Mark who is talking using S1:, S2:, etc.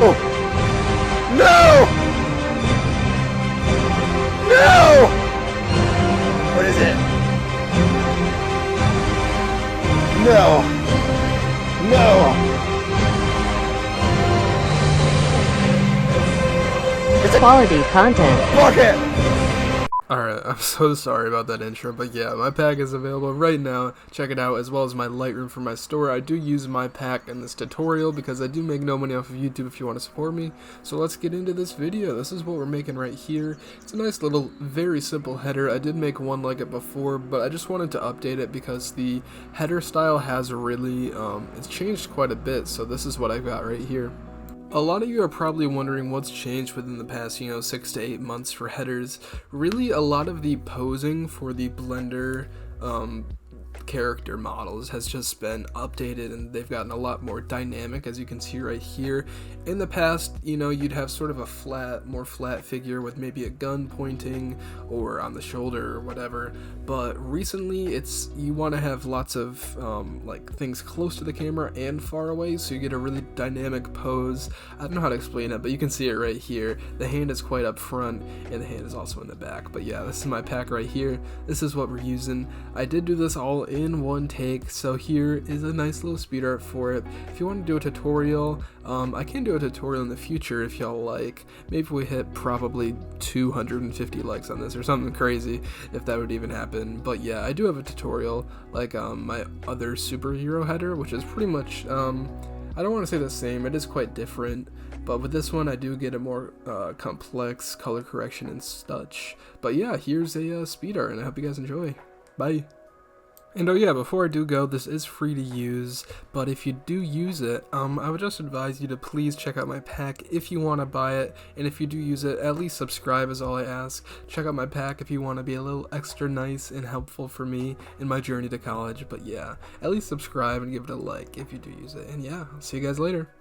S1: Oh! No! No! What is it? No! No! It's
S2: quality content.
S1: Fuck it!
S3: Alright, I'm so sorry about that intro, but yeah, my pack is available right now. Check it out, as well as my Lightroom for my store. I do use my pack in this tutorial because I do make no money off of YouTube if you want to support me. So let's get into this video. This is what we're making right here. It's a nice little, very simple header. I did make one like it before, but I just wanted to update it because the header style has really, it's changed quite a bit. So this is what I've got right here. A lot of you are probably wondering what's changed within the past, 6 to 8 months for headers. Really, a lot of the posing for the Blender character models has just been updated, and they've gotten a lot more dynamic, as you can see right here. In the past, you'd have sort of a more flat figure with maybe a gun pointing or on the shoulder or whatever, but recently you want to have lots of like things close to the camera and far away, so you get a really dynamic pose. I don't know how to explain it, but you can see it right here. The hand is quite up front and the hand is also in the back. But yeah, this is my pack right here. This is what we're using. I did do this all in one take, so here is a nice little speed art for it. If you want to do a tutorial, I can do a tutorial in the future if y'all like. Maybe we hit probably 250 likes on this or something crazy, if that would even happen. But yeah, I do have a tutorial like my other superhero header, which is pretty much I don't want to say the same, it is quite different, but with this one I do get a more complex color correction and such. But yeah, here's a speed art, and I hope you guys enjoy. Bye. And oh yeah, before I do go, this is free to use, but if you do use it, I would just advise you to please check out my pack if you want to buy it, and if you do use it, at least subscribe is all I ask. Check out my pack if you want to be a little extra nice and helpful for me in my journey to college. But yeah, at least subscribe and give it a like if you do use it, and yeah, I'll see you guys later.